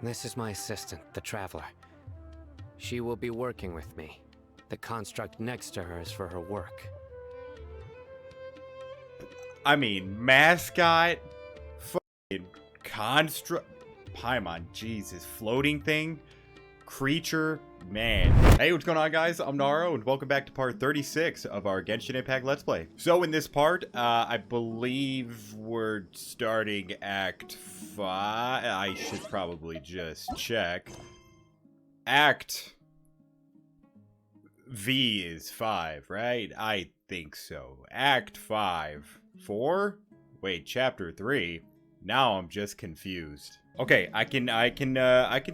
This is my assistant, the Traveler. She will be working with me. The construct next to her is for her work. I mean, mascot, fucking construct, Paimon, Jesus, floating thing, creature, man. Hey, what's going on, guys? I'm Naro, and welcome back to part 36 of our Genshin Impact Let's Play. So in this part, I believe we're starting Act 5. I should probably just check. Act V is 5, right? I think so. Act 5. 4? Wait, chapter 3? Now I'm just confused. Okay, I can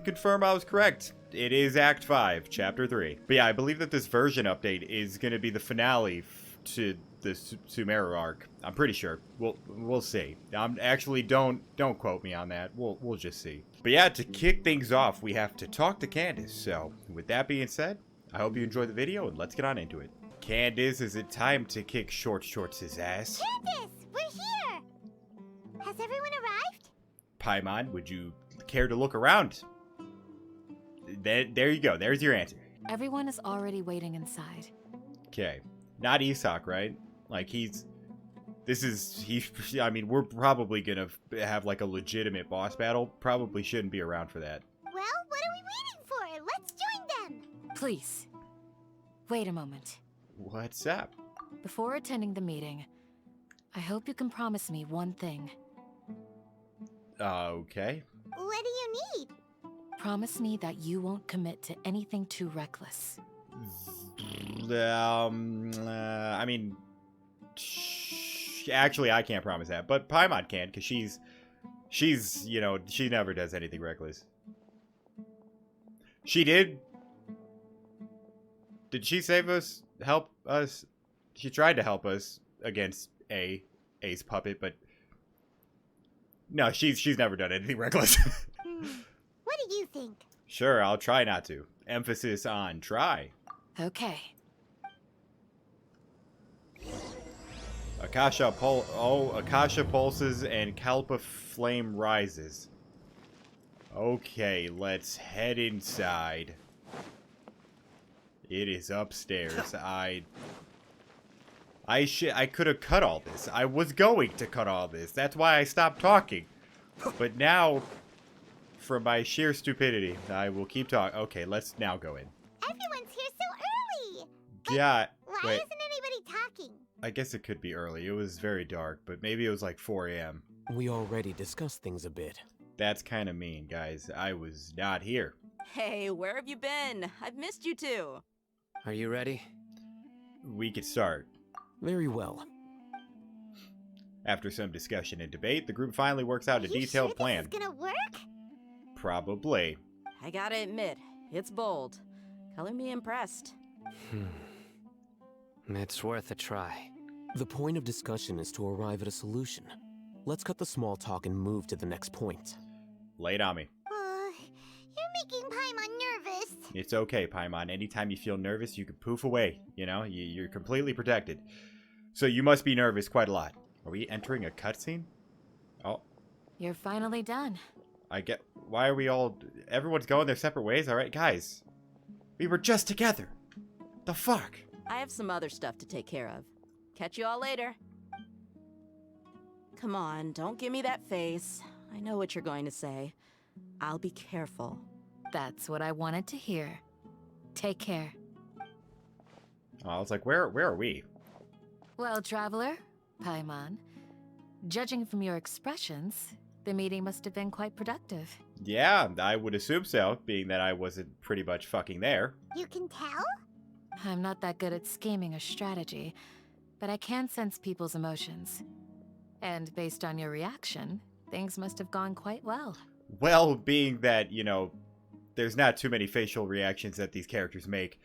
confirm I was correct. It is Act 5, Chapter 3. But yeah, I believe that this version update is going to be the finale to the Sumeru arc. I'm pretty sure. We'll see. Actually, don't quote me on that. We'll just see. But yeah, to kick things off, we have to talk to Candace. So, with that being said, I hope you enjoyed the video, and let's get on into it. Candace, is it time to kick Shorts' ass? Candace, we're here! Has everyone arrived? Paimon, would you care to look around? There you go. There's your answer. Everyone is already waiting inside. Okay. Not Isak, right? Like, I mean, we're probably gonna have, like, a legitimate boss battle. Probably shouldn't be around for that. Well, what are we waiting for? Let's join them! Please, wait a moment. What's up? Before attending the meeting, I hope you can promise me one thing. Okay. What do you need? Promise me that you won't commit to anything too reckless. I mean, actually, I can't promise that, but Paimon can, because she's, you know, she never does anything reckless. She did. Did she save us? Help us? She tried to help us against Ace puppet, but no, she's never done anything reckless. What do you think? Sure, I'll try not to. Emphasis on try. Okay. Akasha pulses and Kalpa flame rises. Okay, let's head inside. It is upstairs. I could have cut all this. I was going to cut all this. That's why I stopped talking. But now, for my sheer stupidity, I will keep talking. Okay, let's now go in. Everyone's here so early! Yeah, Why wait. isn't anybody talking? I guess it could be early. It was very dark, but maybe it was like 4 a.m. We already discussed things a bit. That's kind of mean, guys. I was not here. Hey, where have you been? I've missed you too. Are you ready? We could start. Very well. After some discussion and debate, the group finally works out a You detailed sure plan. This is gonna work? Probably. I gotta admit, it's bold. Color me impressed. It's worth a try. The point of discussion is to arrive at a solution. Let's cut the small talk and move to the next point. Lay it on me. You're making Paimon nervous. It's okay, Paimon. Anytime you feel nervous, you can poof away. You know, you're completely protected. So you must be nervous quite a lot. Are we entering a cutscene? Oh. You're finally done. I get... Why are we all... Everyone's going their separate ways? Alright, guys. We were just together. The fuck? I have some other stuff to take care of. Catch you all later. Come on, don't give me that face. I know what you're going to say. I'll be careful. That's what I wanted to hear. Take care. Oh, I was like, where are we? Well, Traveler, Paimon, judging from your expressions, the meeting must have been quite productive. Yeah, I would assume so, being that I wasn't pretty much fucking there. You can tell? I'm not that good at scheming or strategy, but I can sense people's emotions. And based on your reaction, things must have gone quite well. Well, being that, you know, there's not too many facial reactions that these characters make,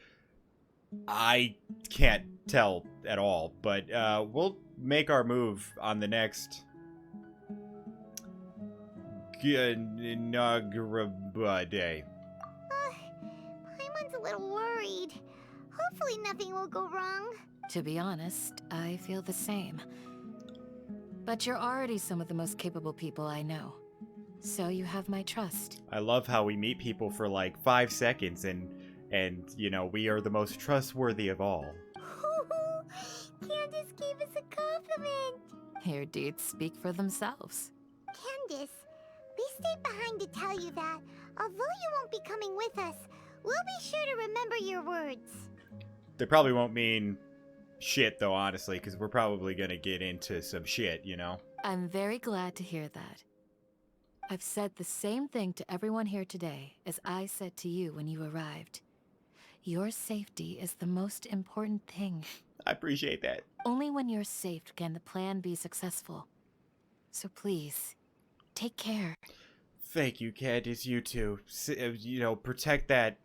I can't tell at all. But we'll make our move on the next Inaugura day. Paimon's a little worried. Hopefully nothing will go wrong. To be honest, I feel the same. But you're already some of the most capable people I know. So you have my trust. I love how we meet people for like 5 seconds and you know, we are the most trustworthy of all. Candace gave us a compliment. Your deeds speak for themselves. Candace, we stayed behind to tell you that, although you won't be coming with us, we'll be sure to remember your words. They probably won't mean shit though, honestly, because we're probably gonna get into some shit, you know? I'm very glad to hear that. I've said the same thing to everyone here today as I said to you when you arrived. Your safety is the most important thing. I appreciate that. Only when you're safe can the plan be successful. So please, take care. Thank you, Candace. You too. You know, protect that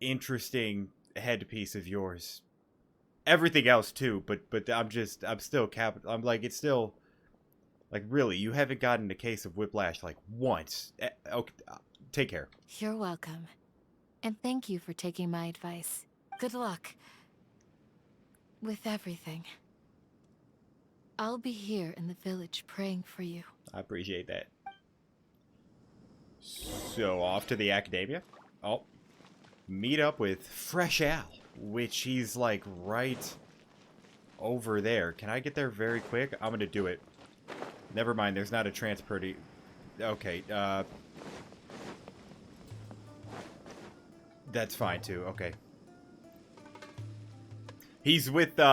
interesting headpiece of yours. Everything else too, but I'm still I'm like, it's still like, really, you haven't gotten a case of whiplash like once. Okay, take care. You're welcome. And thank you for taking my advice. Good luck. With everything. I'll be here in the village praying for you. I appreciate that. So, off to the academia. Oh. Meet up with Fresh Al, which he's like right over there. Can I get there very quick? I'm gonna do it. Never mind, there's not a transport. Okay, that's fine too. Okay. He's with the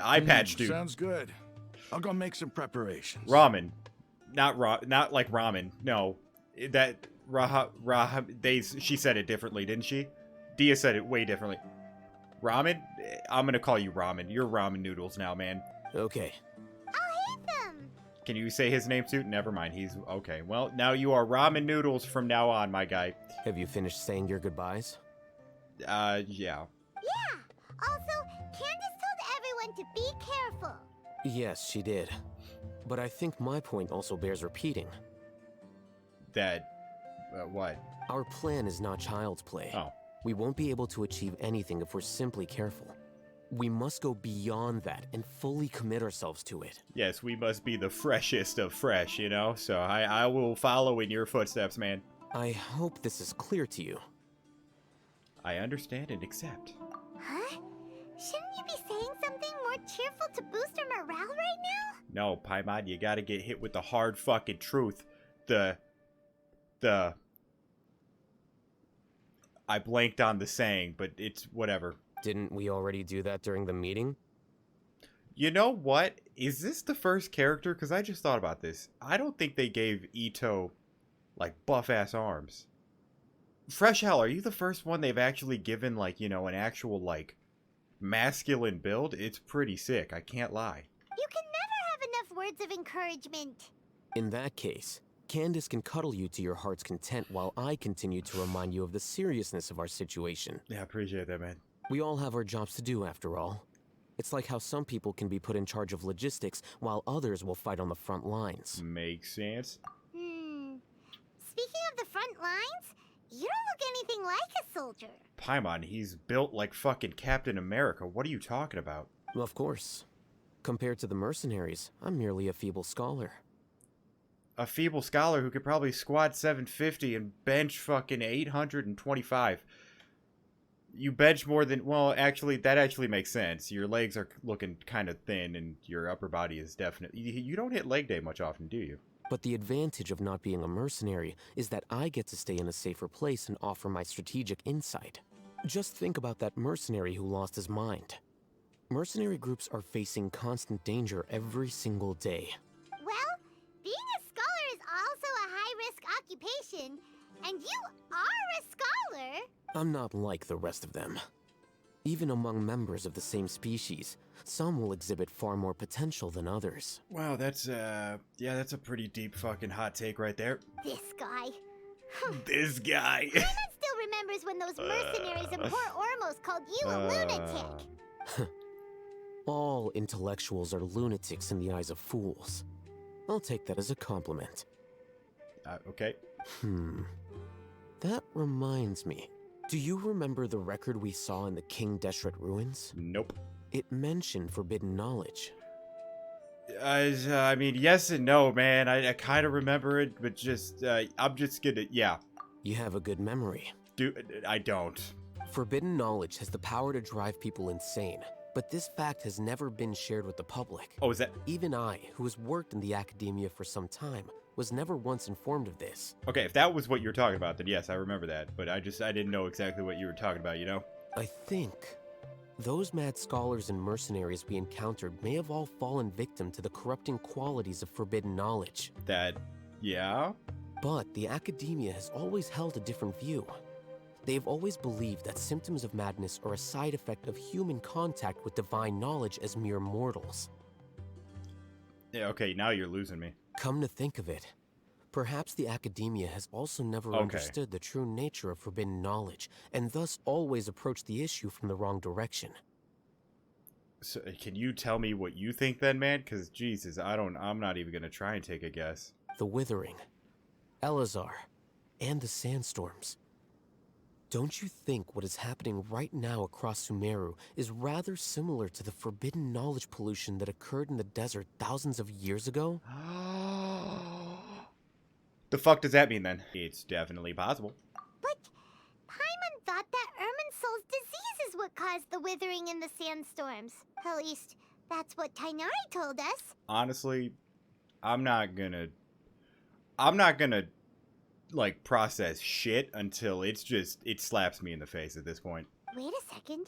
eye patch dude. Sounds good. I'll go make some preparations. Ramen. Not like ramen. No. That she said it differently, didn't she? Dia said it way differently. Ramen? I'm gonna call you Ramen. You're ramen noodles now, man. Okay. I'll hate them. Can you say his name too? Never mind. He's okay. Well, now you are ramen noodles from now on, my guy. Have you finished saying your goodbyes? Yeah. Yeah. Also, Candace told everyone to be careful. Yes, she did. But I think my point also bears repeating. That, what? Our plan is not child's play. Oh. We won't be able to achieve anything if we're simply careful. We must go beyond that and fully commit ourselves to it. Yes, we must be the freshest of fresh, you know? So I will follow in your footsteps, man. I hope this is clear to you. I understand and accept. Huh? Shouldn't you be saying something more cheerful to boost our morale right now? No, Paimon, you gotta get hit with the hard fucking truth. I blanked on the saying, but it's whatever. Didn't we already do that during the meeting? You know what? Is this the first character? Because I just thought about this. I don't think they gave Ito, like, buff-ass arms. Fresh Hell, are you the first one they've actually given, like, you know, an actual, like, masculine build? It's pretty sick, I can't lie. You can never have enough words of encouragement. In that case, Candace can cuddle you to your heart's content while I continue to remind you of the seriousness of our situation. Yeah, I appreciate that, man. We all have our jobs to do, after all. It's like how some people can be put in charge of logistics while others will fight on the front lines. Makes sense. Speaking of the front lines, you don't look anything like a soldier. Paimon, he's built like fucking Captain America. What are you talking about? Of course. Compared to the mercenaries, I'm merely a feeble scholar. A feeble scholar who could probably squat 750 and bench fucking 825. You bench more than... Well, actually, that actually makes sense. Your legs are looking kind of thin, and your upper body is definitely... You don't hit leg day much often, do you? But the advantage of not being a mercenary is that I get to stay in a safer place and offer my strategic insight. Just think about that mercenary who lost his mind. Mercenary groups are facing constant danger every single day. Well, being a scholar is also a high-risk occupation, and you are a scholar. I'm not like the rest of them. Even among members of the same species, some will exhibit far more potential than others. Wow, that's, yeah, that's a pretty deep fucking hot take right there. This guy. This guy. Paimon still remembers when those mercenaries in Port Ormos called you a lunatic. All intellectuals are lunatics in the eyes of fools. I'll take that as a compliment. Okay. That reminds me. Do you remember the record we saw in the King Deshret ruins? Nope. It mentioned forbidden knowledge. I mean, yes and no, man. I kind of remember it, but just, I'm just gonna, yeah. You have a good memory. I don't. Forbidden knowledge has the power to drive people insane, but this fact has never been shared with the public. Oh, is that? Even I, who has worked in the academia for some time, was never once informed of this. Okay, if that was what you're talking about, then yes, I remember that. But I didn't know exactly what you were talking about, you know? I think those mad scholars and mercenaries we encountered may have all fallen victim to the corrupting qualities of forbidden knowledge. Yeah? But the academia has always held a different view. They have always believed that symptoms of madness are a side effect of human contact with divine knowledge as mere mortals. Yeah, okay, now you're losing me. Come to think of it, perhaps the academia has also never understood the true nature of forbidden knowledge, and thus always approached the issue from the wrong direction. So, can you tell me what you think then, man? Because, Jesus, I'm not even gonna try and take a guess. The Withering, Elazar, and the Sandstorms. Don't you think what is happening right now across Sumeru is rather similar to the forbidden knowledge pollution that occurred in the desert thousands of years ago? The fuck does that mean then? It's definitely possible. But Paimon thought that Irminsul's disease is what caused the withering in the sandstorms. At least, that's what Tainari told us. Honestly, I'm not gonna like process shit until it slaps me in the face at this point. Wait a second.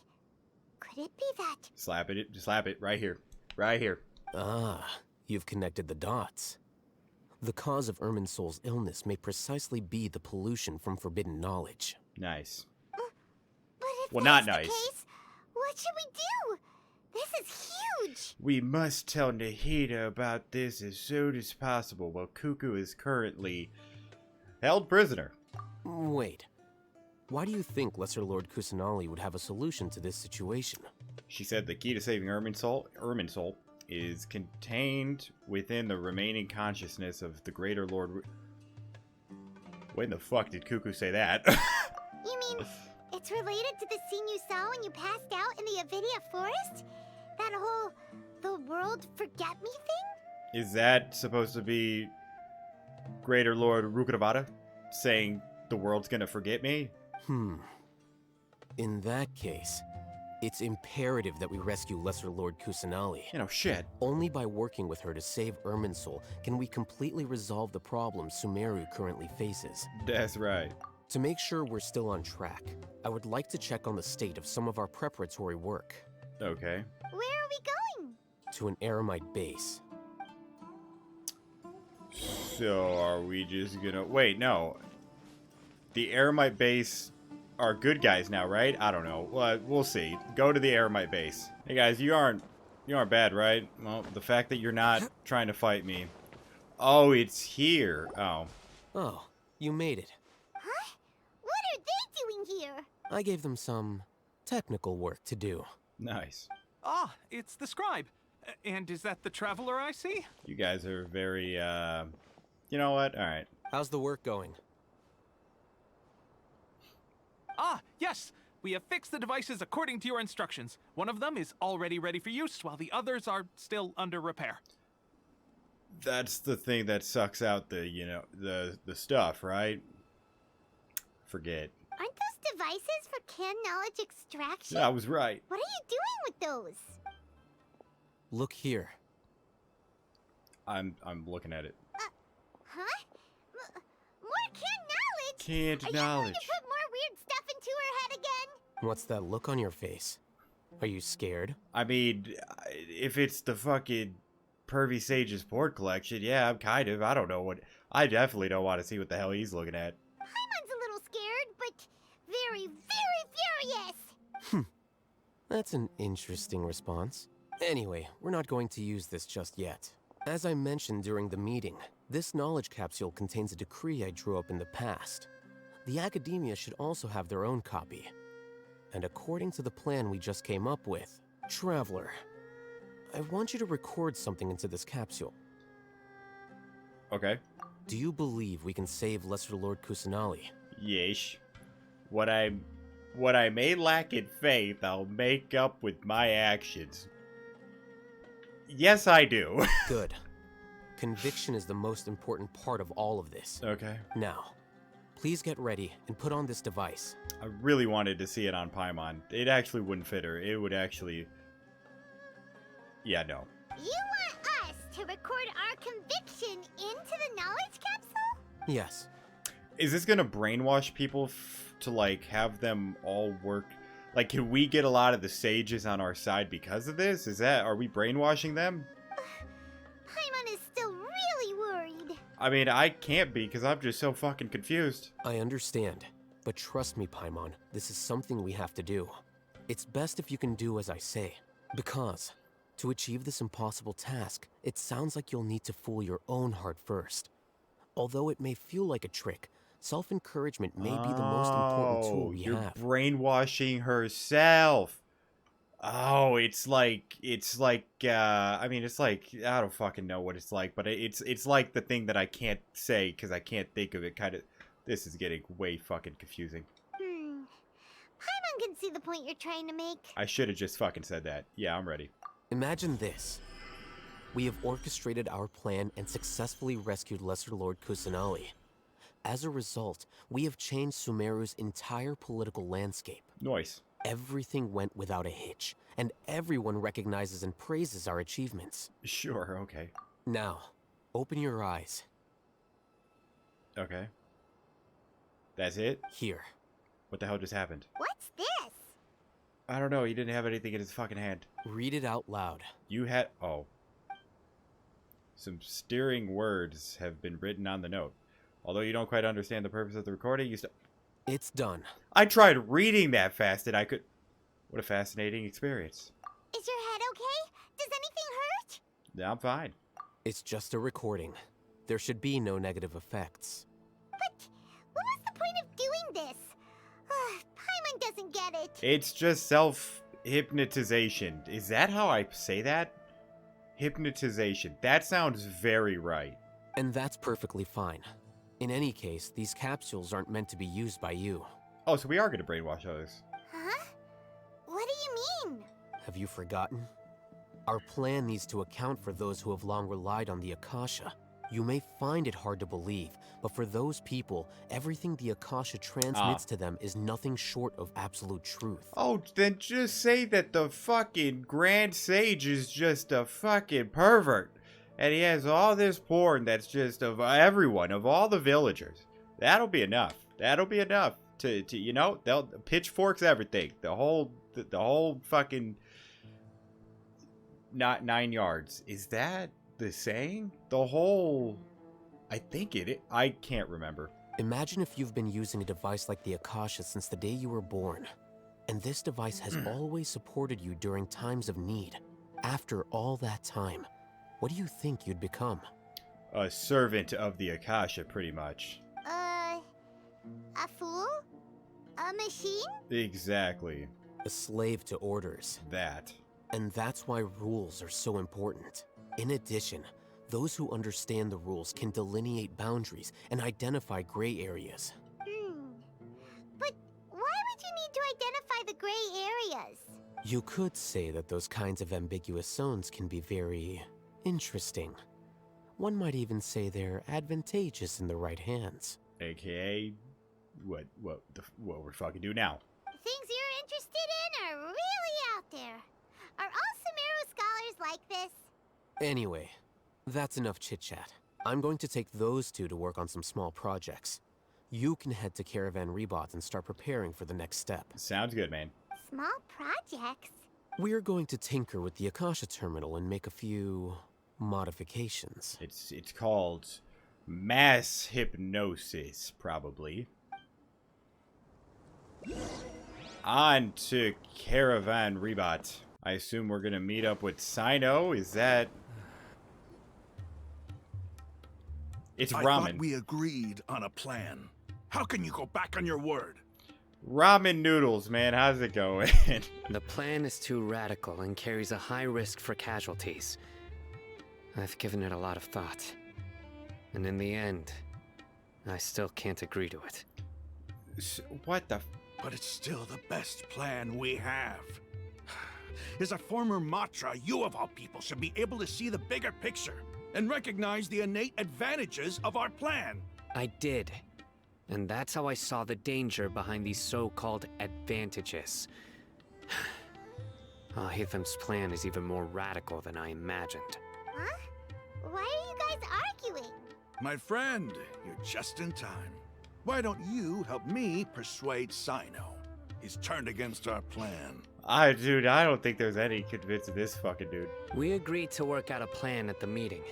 Could it be that? Slap it right here. Right here. Ah, you've connected the dots. The cause of Irminsul's illness may precisely be the pollution from forbidden knowledge. Nice. But if Well, that's not nice. the case, what should we do? This is huge! We must tell Nahida about this as soon as possible while Cuckoo is currently held prisoner. Wait. Why do you think Lesser Lord Kusanali would have a solution to this situation? She said the key to saving Irminsul is contained within the remaining consciousness of the Greater Lord. When the fuck did Cuckoo say that? You mean it's related to the scene you saw when you passed out in the Avidia forest? That whole the world forget me thing? Is that supposed to be Greater Lord Rukadavada saying the world's gonna forget me? In that case, it's imperative that we rescue Lesser Lord Kusanali. You know, shit. Only by working with her to save Irminsul can we completely resolve the problems Sumeru currently faces. That's right. To make sure we're still on track, I would like to check on the state of some of our preparatory work. Okay. Where are we going? To an Eremite base. So, are we just gonna... Wait, no. The Eremite base are good guys now, right? I don't know. Well, we'll see. Go to the Eremite base. Hey, guys, you aren't bad, right? Well, the fact that you're not trying to fight me. Oh, it's here. Oh. Oh, you made it. Huh? What are they doing here? I gave them some technical work to do. Nice. Ah, it's the scribe. And is that the traveler I see? You guys are very, You know what? Alright. How's the work going? Ah, yes! We have fixed the devices according to your instructions. One of them is already ready for use, while the others are still under repair. That's the thing that sucks out the, the stuff, right? Forget. Aren't those devices for can knowledge extraction? Yeah, I was right. What are you doing with those? Look here. I'm looking at it. Huh? More can knowledge? Can't Are you knowledge. going to put more weird stuff into her head again? What's that look on your face? Are you scared? I mean, if it's the fucking Pervy Sage's port collection, yeah, I'm kind of. I don't know what. I definitely don't want to see what the hell he's looking at. Paimon's a little scared, but very, very furious. That's an interesting response. Anyway, we're not going to use this just yet. As I mentioned during the meeting, this knowledge capsule contains a decree I drew up in the past. The academia should also have their own copy. And according to the plan we just came up with, Traveler, I want you to record something into this capsule. Okay. Do you believe we can save Lesser Lord Kusanali? Yeesh. What I may lack in faith, I'll make up with my actions. Yes, I do. Good. Conviction is the most important part of all of this. Okay. Now, please get ready and put on this device. I really wanted to see it on Paimon. It actually wouldn't fit her. It would actually... Yeah, no. You want us to record our conviction into the knowledge capsule? Yes. Is this gonna brainwash people to, like, have them all work? Like, can we get a lot of the sages on our side because of this? Are we brainwashing them? Paimon is still really worried. I mean, I can't be because I'm just so fucking confused. I understand. But trust me, Paimon, this is something we have to do. It's best if you can do as I say. Because, to achieve this impossible task, it sounds like you'll need to fool your own heart first. Although it may feel like a trick, self-encouragement may be the most important tool we you're have. brainwashing herself. Oh, it's like, I mean, it's like, I don't fucking know what it's like, but it's like the thing that I can't say because I can't think of it. Kind of, this is getting way fucking confusing. Paimon can see the point you're trying to make. I should have just fucking said that. Yeah, I'm ready. Imagine this. We have orchestrated our plan and successfully rescued Lesser Lord Kusanali. As a result, we have changed Sumeru's entire political landscape. Nice. Everything went without a hitch, and everyone recognizes and praises our achievements. Sure, okay. Now, open your eyes. Okay. That's it? Here. What the hell just happened? What's this? I don't know, he didn't have anything in his fucking hand. Read it out loud. You had... Oh. Some steering words have been written on the note. Although you don't quite understand the purpose of the recording, you still... It's done. I tried reading that fast and I could... What a fascinating experience. Is your head okay? Does anything hurt? Yeah, I'm fine. It's just a recording. There should be no negative effects. But what was the point of doing this? Paimon doesn't get it. It's just self-hypnotization. Is that how I say that? Hypnotization. That sounds very right. And that's perfectly fine. In any case, these capsules aren't meant to be used by you. Oh, so we are going to brainwash others. Huh? What do you mean? Have you forgotten? Our plan needs to account for those who have long relied on the Akasha. You may find it hard to believe, but for those people, everything the Akasha transmits to them is nothing short of absolute truth. Oh, then just say that the fucking Grand Sage is just a fucking pervert. And he has all this porn that's just of everyone, of all the villagers. That'll be enough. That'll be enough to you know, they'll pitchforks everything. The whole fucking not 9 yards. Is that the saying? The whole... I think I can't remember. Imagine if you've been using a device like the Akasha since the day you were born. And this device has always supported you during times of need. After all that time, what do you think you'd become? A servant of the Akasha, pretty much. A fool? A machine? Exactly. A slave to orders. That. And that's why rules are so important. In addition, those who understand the rules can delineate boundaries and identify gray areas. But why would you need to identify the gray areas? You could say that those kinds of ambiguous zones can be very interesting. One might even say they're advantageous in the right hands. AKA, what we're fucking do now? Things you're interested in are really out there. Are all Sumeru scholars like this? Anyway, that's enough chit-chat. I'm going to take those two to work on some small projects. You can head to Caravan Rebot and start preparing for the next step. Sounds good, man. Small projects? We're going to tinker with the Akasha terminal and make a few modifications. It's called mass hypnosis, probably. On to Caravan Rebot. I assume we're gonna meet up with Sino. Is that... It's I ramen. thought we agreed on a plan. How can you go back on your word? Ramen noodles, man. How's it going? The plan is too radical and carries a high risk for casualties. I've given it a lot of thought. And in the end, I still can't agree to it. What the... But it's still the best plan we have. As a former Matra, you of all people should be able to see the bigger picture and recognize the innate advantages of our plan. I did. And that's how I saw the danger behind these so-called advantages. Hitham's plan is even more radical than I imagined. Huh? Why are you guys arguing? My friend, you're just in time. Why don't you help me persuade Sino? He's turned against our plan. Dude, I don't think there's any convincing this fucking dude. We agreed to work out a plan at the meeting.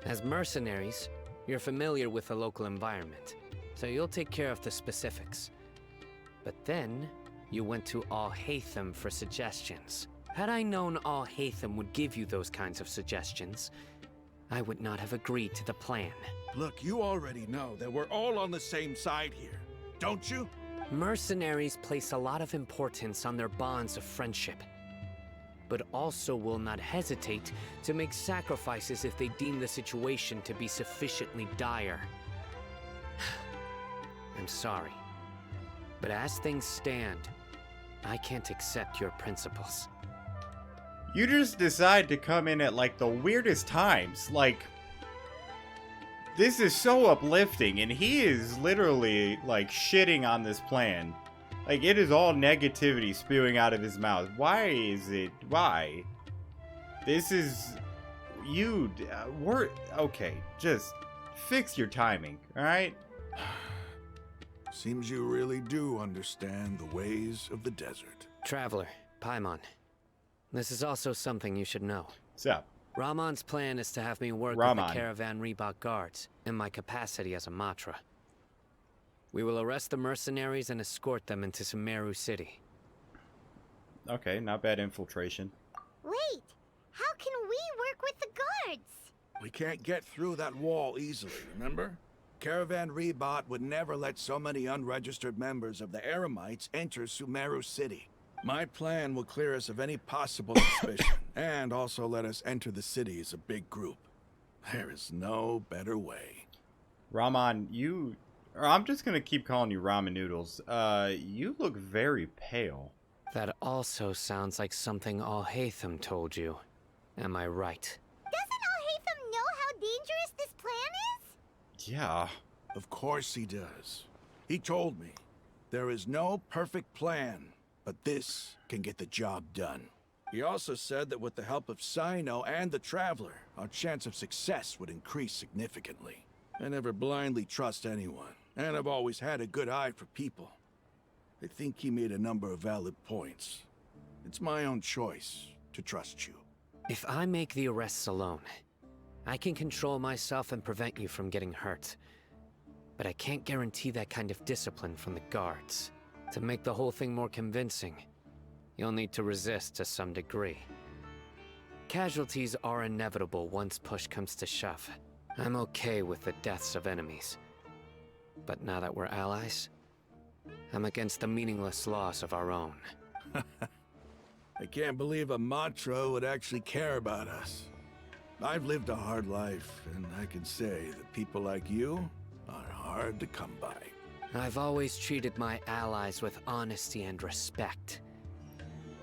As mercenaries, you're familiar with the local environment, so you'll take care of the specifics. But then, you went to Al-Haytham for suggestions. Had I known Al-Haytham would give you those kinds of suggestions, I would not have agreed to the plan. Look, you already know that we're all on the same side here, don't you? Mercenaries place a lot of importance on their bonds of friendship, but also will not hesitate to make sacrifices if they deem the situation to be sufficiently dire. I'm sorry, but as things stand, I can't accept your principles. You just decide to come in at like the weirdest times. Like, this is so uplifting, and he is literally like shitting on this plan. Like, it is all negativity spewing out of his mouth. Why is it? Why? This is you. We're okay. Just fix your timing, all right? Seems you really do understand the ways of the desert. Traveler, Paimon, this is also something you should know. What's up? Ramon's plan is to have me work with the Caravan Reebok guards in my capacity as a Matra. We will arrest the mercenaries and escort them into Sumeru City. Okay, not bad infiltration. Wait, how can we work with the guards? We can't get through that wall easily, remember? Caravan Rebot would never let so many unregistered members of the Eremites enter Sumeru City. My plan will clear us of any possible suspicion, and also let us enter the city as a big group. There is no better way. Ramen, I'm just gonna keep calling you Ramen Noodles. You look very pale. That also sounds like something Al-Haytham told you. Am I right? Doesn't Al-Haytham know how dangerous this plan is? Yeah. Of course he does. He told me, there is no perfect plan, but this can get the job done. He also said that with the help of Sino and the Traveler, our chance of success would increase significantly. I never blindly trust anyone, and I've always had a good eye for people. I think he made a number of valid points. It's my own choice to trust you. If I make the arrests alone, I can control myself and prevent you from getting hurt. But I can't guarantee that kind of discipline from the guards. To make the whole thing more convincing, you'll need to resist to some degree. Casualties are inevitable once push comes to shove. I'm okay with the deaths of enemies. But now that we're allies, I'm against the meaningless loss of our own. I can't believe a Matra would actually care about us. I've lived a hard life, and I can say that people like you are hard to come by. I've always treated my allies with honesty and respect.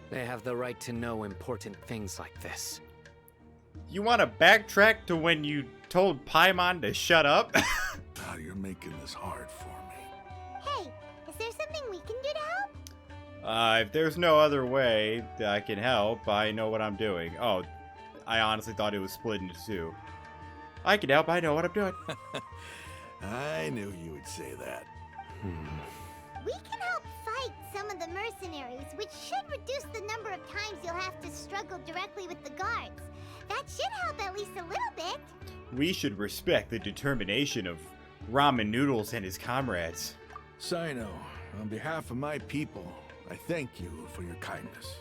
They have the right to know important things like this. You want to backtrack to when you told Paimon to shut up? Oh, you're making this hard for me. Hey, is there something we can do to help? If there's no other way that I can help, I know what I'm doing. Oh, I honestly thought it was split into two. I can help, I know what I'm doing. I knew you would say that. We can help fight some of the mercenaries, which should reduce the number of times you'll have to struggle directly with the guards. That should help at least a little bit. We should respect the determination of Ramen Noodles and his comrades. Sino, on behalf of my people, I thank you for your kindness.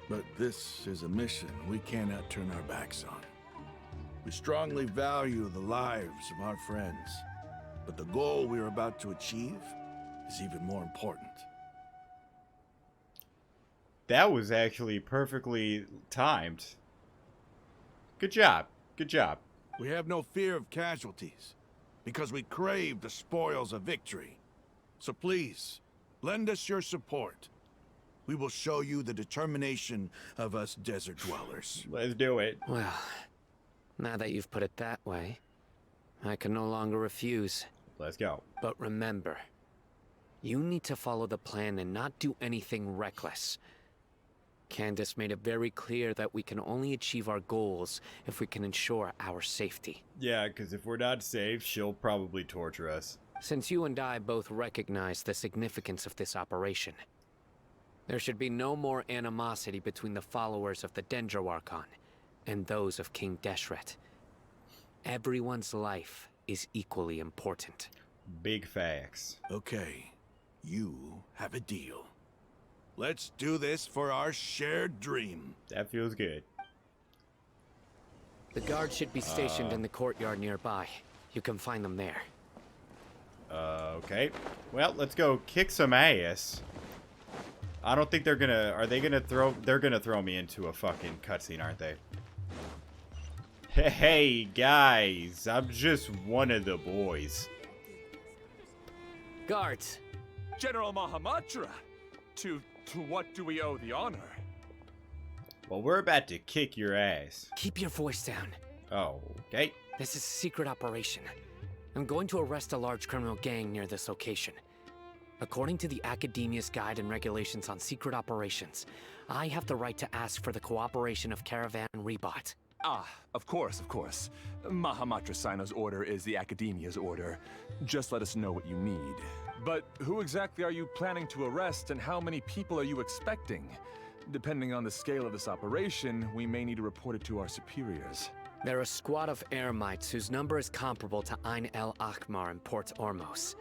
But this is a mission we cannot turn our backs on. We strongly value the lives of our friends, but the goal we are about to achieve is even more important. That was actually perfectly timed. Good job. Good job. We have no fear of casualties, because we crave the spoils of victory. So please, lend us your support. We will show you the determination of us desert dwellers. Let's do it. Well, now that you've put it that way, I can no longer refuse. Let's go. But remember, you need to follow the plan and not do anything reckless. Candace made it very clear that we can only achieve our goals if we can ensure our safety. Yeah, because if we're not safe, she'll probably torture us. Since you and I both recognize the significance of this operation, there should be no more animosity between the followers of the Dendroarchon and those of King Deshret. Everyone's life is equally important. Big facts. Okay, you have a deal. Let's do this for our shared dream. That feels good. The guards should be stationed in the courtyard nearby. You can find them there. Okay. Well, let's go kick some ass. I don't think they're gonna... Are they gonna throw... They're gonna throw me into a fucking cutscene, aren't they? Hey, guys. I'm just one of the boys. Guards! General Mahamatra! To what do we owe the honor? Well, we're about to kick your ass. Keep your voice down. Oh, okay. This is a secret operation. I'm going to arrest a large criminal gang near this location. According to the Academia's Guide and Regulations on Secret Operations, I have the right to ask for the cooperation of Caravan Rebot. Ah, of course, of course. Mahamatra Sino's order is the Academia's order. Just let us know what you need. But who exactly are you planning to arrest, and how many people are you expecting? Depending on the scale of this operation, we may need to report it to our superiors. They're a squad of Eremites whose number is comparable to Ain el Akhmar in Port Ormos.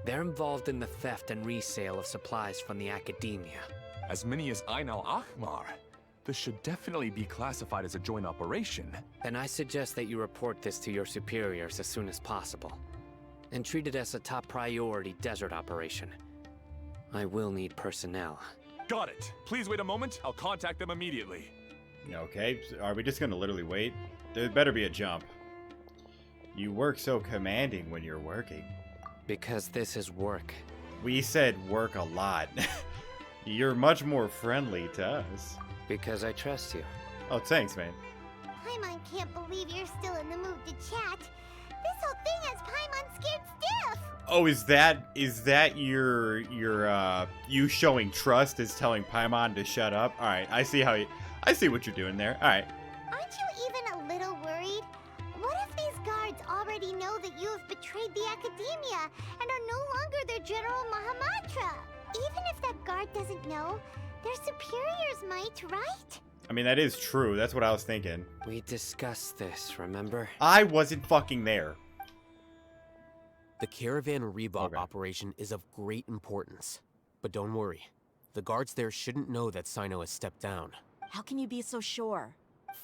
They're involved in the theft and resale of supplies from the Academia. As many as Ain al-Akhmar? This should definitely be classified as a joint operation. Then I suggest that you report this to your superiors as soon as possible, and treat it as a top priority desert operation. I will need personnel. Got it. Please wait a moment. I'll contact them immediately. Okay, so are we just gonna literally wait? There better be a jump. You work so commanding when you're working. Because this is work. We said work a lot. You're much more friendly to us. Because I trust you. Oh, thanks, man. Paimon can't believe you're still in the mood to chat. This whole thing has Paimon scared stiff. Oh, is that your you showing trust is telling Paimon to shut up? All right, I see what you're doing there. All right. Aren't you even a little worried? What if these guards already know that you have betrayed the Academia and are no longer their General Mahamatra? Even if that guard doesn't know, their superiors might, right? I mean, that is true. That's what I was thinking. We discussed this, remember? I wasn't fucking there. The Caravan Rebot Okay. operation is of great importance. But don't worry. The guards there shouldn't know that Sino has stepped down. How can you be so sure?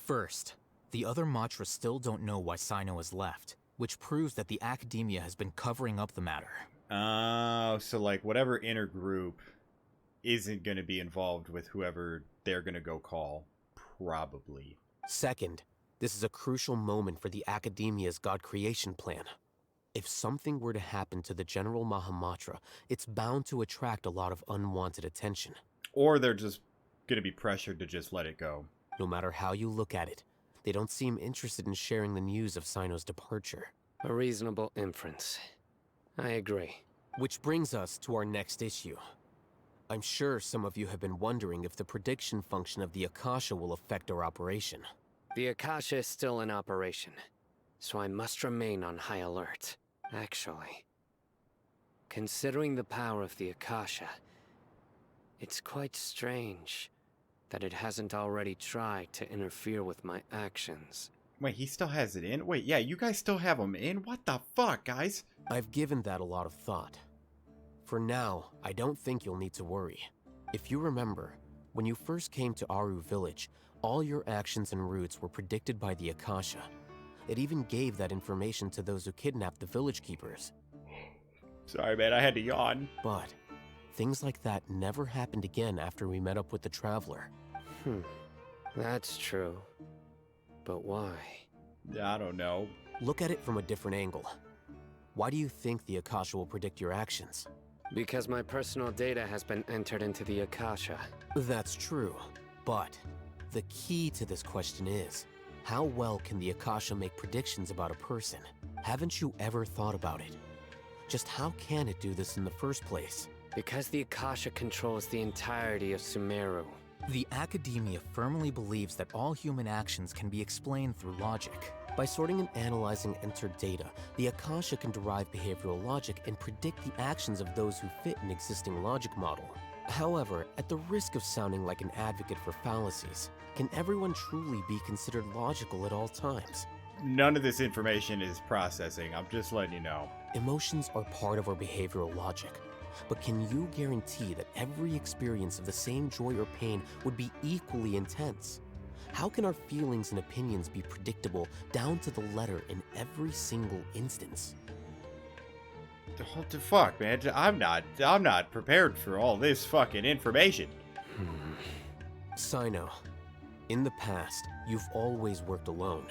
First, the other Matras still don't know why Sino has left, which proves that the Academia has been covering up the matter. Oh, so like whatever inner group isn't going to be involved with whoever they're going to go call. Probably. Second, this is a crucial moment for the Academia's God creation plan. If something were to happen to the General Mahamatra, it's bound to attract a lot of unwanted attention. Or they're just going to be pressured to just let it go. No matter how you look at it, they don't seem interested in sharing the news of Sino's departure. A reasonable inference. I agree. Which brings us to our next issue. I'm sure some of you have been wondering if the prediction function of the Akasha will affect our operation. The Akasha is still in operation, so I must remain on high alert. Actually, considering the power of the Akasha, it's quite strange that it hasn't already tried to interfere with my actions. Wait, he still has it in? Wait, yeah, you guys still have him in? What the fuck, guys? I've given that a lot of thought. For now, I don't think you'll need to worry. If you remember, when you first came to Aru Village, all your actions and routes were predicted by the Akasha. It even gave that information to those who kidnapped the village keepers. Sorry, man, I had to yawn. But things like that never happened again after we met up with the Traveler. That's true. But why? I don't know. Look at it from a different angle. Why do you think the Akasha will predict your actions? Because my personal data has been entered into the Akasha. That's true, but the key to this question is, how well can the Akasha make predictions about a person? Haven't you ever thought about it? Just how can it do this in the first place? Because the Akasha controls the entirety of Sumeru. The Academia firmly believes that all human actions can be explained through logic. By sorting and analyzing entered data, the Akasha can derive behavioral logic and predict the actions of those who fit an existing logic model. However, at the risk of sounding like an advocate for fallacies, can everyone truly be considered logical at all times? None of this information is processing. I'm just letting you know. Emotions are part of our behavioral logic. But can you guarantee that every experience of the same joy or pain would be equally intense? How can our feelings and opinions be predictable down to the letter in every single instance? What the fuck, man? I'm not prepared for all this fucking information. Sino, in the past, you've always worked alone.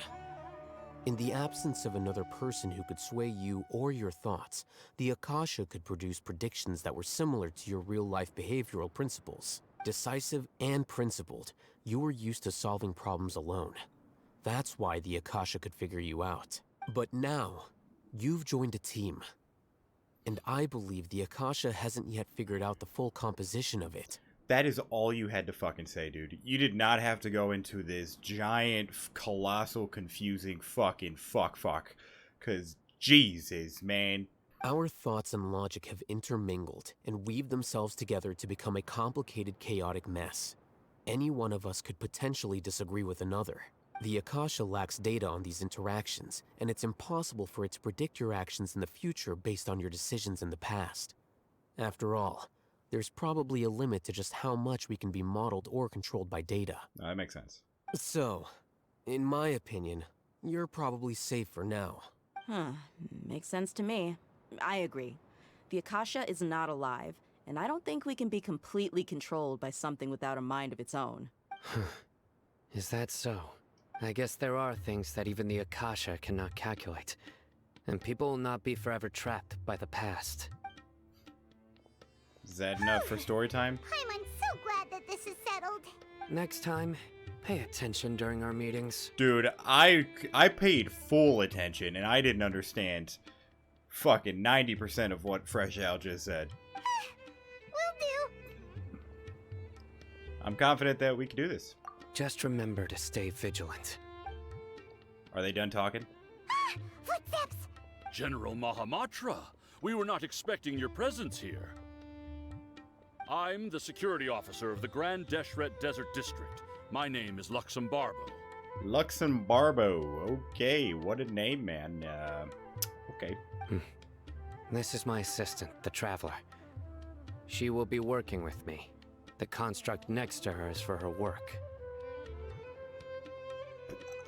In the absence of another person who could sway you or your thoughts, the Akasha could produce predictions that were similar to your real-life behavioral principles. Decisive and principled, you were used to solving problems alone. That's why the Akasha could figure you out. But now, you've joined a team. And I believe the Akasha hasn't yet figured out the full composition of it. That is all you had to fucking say, dude. You did not have to go into this giant, colossal, confusing fucking fuck. Cause Jesus, man. Our thoughts and logic have intermingled and weaved themselves together to become a complicated, chaotic mess. Any one of us could potentially disagree with another. The Akasha lacks data on these interactions, and it's impossible for it to predict your actions in the future based on your decisions in the past. After all, there's probably a limit to just how much we can be modeled or controlled by data. That makes sense. So, in my opinion, you're probably safe for now. Makes sense to me. I agree. The Akasha is not alive, and I don't think we can be completely controlled by something without a mind of its own. Is that so? I guess there are things that even the Akasha cannot calculate, and people will not be forever trapped by the past. Is that enough for story time? I'm so glad that this is settled. Next time, pay attention during our meetings. Dude, I paid full attention, and I didn't understand fucking 90% of what Fresh Al just said. Will do. I'm confident that we can do this. Just remember to stay vigilant. Are they done talking? Footsteps! General Mahamatra, we were not expecting your presence here. I'm the security officer of the Grand Deshret Desert District. My name is Luxembarbo. Luxembarbo. Okay, what a name, man. Okay. This is my assistant, the Traveler. She will be working with me. The construct next to her is for her work.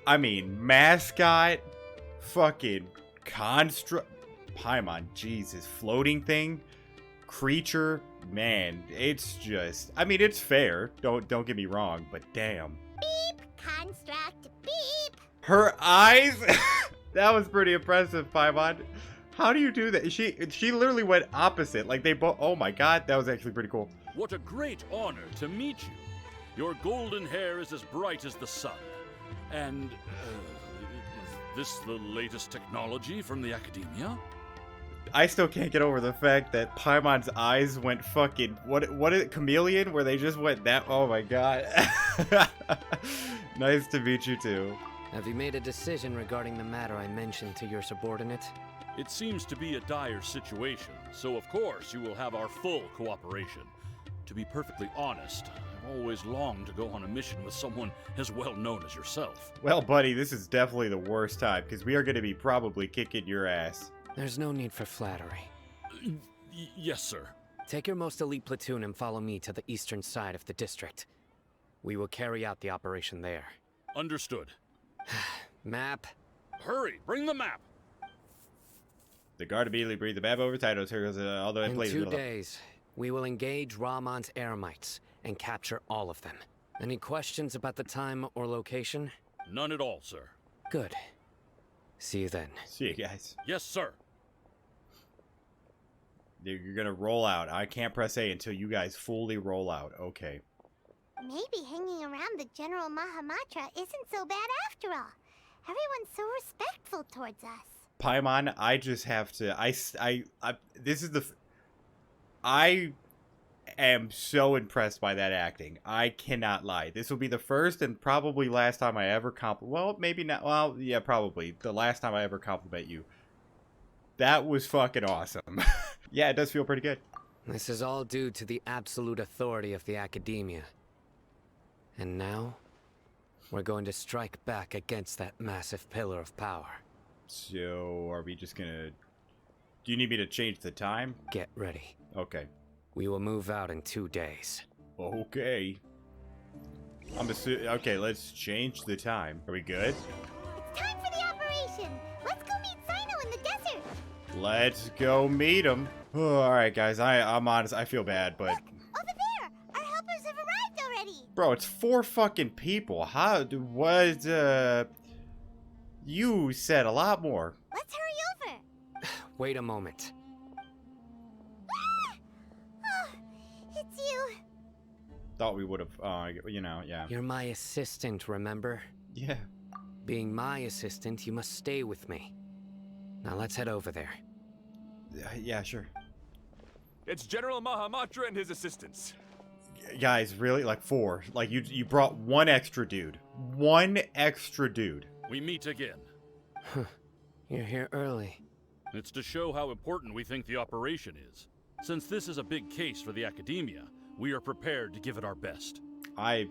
I mean, mascot, fucking construct, Paimon, Jesus, floating thing, creature, man, it's just, I mean, it's fair, don't get me wrong, but damn. Beep! Construct, beep! Her eyes, that was pretty impressive, Paimon. How do you do that? She literally went opposite, like they both, oh my god, that was actually pretty cool. What a great honor to meet you. Your golden hair is as bright as the sun. And, is this the latest technology from the Academia? I still can't get over the fact that Paimon's eyes went fucking, what is it, chameleon? Where they just went that, oh my god. Nice to meet you too. Have you made a decision regarding the matter I mentioned to your subordinate? It seems to be a dire situation, so of course you will have our full cooperation. To be perfectly honest, I've always longed to go on a mission with someone as well known as yourself. Well, buddy, this is definitely the worst time, because we are going to be probably kicking your ass. There's no need for flattery. Yes, sir. Take your most elite platoon and follow me to the eastern side of the district. We will carry out the operation there. Understood. Map. Hurry, bring the map! The guard immediately breathed the map over titles, all the way In 2 days, we will engage Rahman's Eremites and capture all of them. Any questions about the time or location? None at all, sir. Good. See you then. See you guys. Yes, sir. You're gonna roll out. I can't press A until you guys fully roll out. Okay. Maybe hanging around the General Mahamatra isn't so bad after all. Everyone's so respectful towards us. Paimon, I just have to. I am so impressed by that acting. I cannot lie. This will be the first and probably last time I ever well, maybe not. Well, yeah, probably the last time I ever compliment you. That was fucking awesome. Yeah, it does feel pretty good. This is all due to the absolute authority of the Academia. And now, we're going to strike back against that massive pillar of power. So, are we just gonna... Do you need me to change the time? Get ready. Okay. We will move out in 2 days. Okay. Okay, let's change the time. Are we good? It's time for the operation. Let's go meet Sino in the desert. Let's go meet him. Oh, alright, guys. I'm honest. I feel bad, but... Look, over there. Our helpers have arrived already. Bro, it's 4 fucking people. You said a lot more. Let's hurry over. Wait a moment. Oh, it's you. Thought we would have, yeah. You're my assistant, remember? Yeah. Being my assistant, you must stay with me. Now let's head over there. Yeah, sure. It's General Mahamatra and his assistants. Guys, really? Like 4. Like, you brought 1 extra dude. 1 extra dude. We meet again. You're here early. It's to show how important we think the operation is. Since this is a big case for the Academia, we are prepared to give it our best. I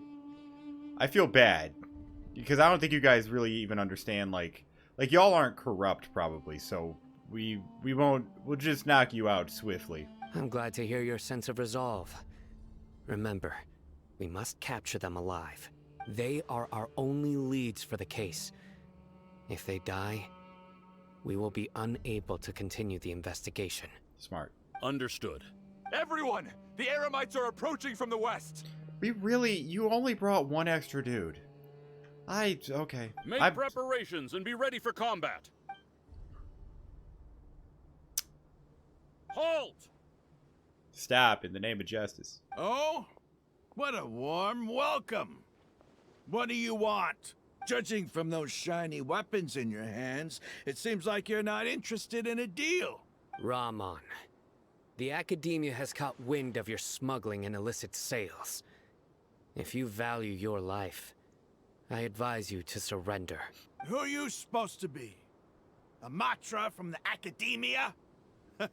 feel bad. Because I don't think you guys really even understand, like y'all aren't corrupt, probably, so we'll just knock you out swiftly. I'm glad to hear your sense of resolve. Remember, we must capture them alive. They are our only leads for the case. If they die, we will be unable to continue the investigation. Smart. Understood. Everyone! The Eremites are approaching from the west! You only brought 1 extra dude. Okay. Make preparations and be ready for combat. Halt! Stop, in the name of justice. Oh? What a warm welcome. What do you want? Judging from those shiny weapons in your hands, it seems like you're not interested in a deal. Rahman, the Academia has caught wind of your smuggling and illicit sales. If you value your life, I advise you to surrender. Who are you supposed to be? A Matra from the Academia? I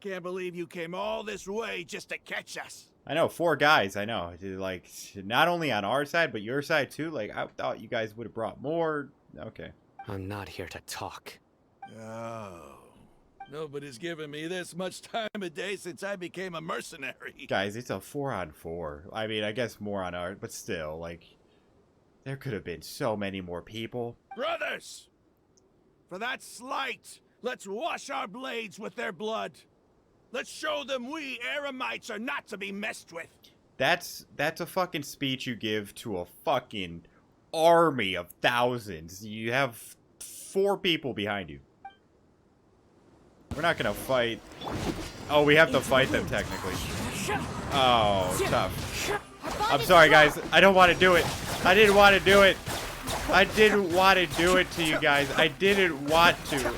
can't believe you came all this way just to catch us. I know, 4 guys, I know. Like, not only on our side, but your side too. Like, I thought you guys would have brought more. Okay. I'm not here to talk. Oh. Nobody's given me this much time of day since I became a mercenary. Guys, it's a 4-on-4. I mean, I guess more on our, but still, like, there could have been so many more people. Brothers! For that slight, let's wash our blades with their blood. Let's show them we Eremites are not to be messed with. That's a fucking speech you give to a fucking army of thousands. You have 4 people behind you. We're not gonna fight. Oh, we have to fight them technically. Oh, tough. I'm sorry, guys. I don't want to do it. I didn't want to do it. I didn't want to do it to you guys. I didn't want to.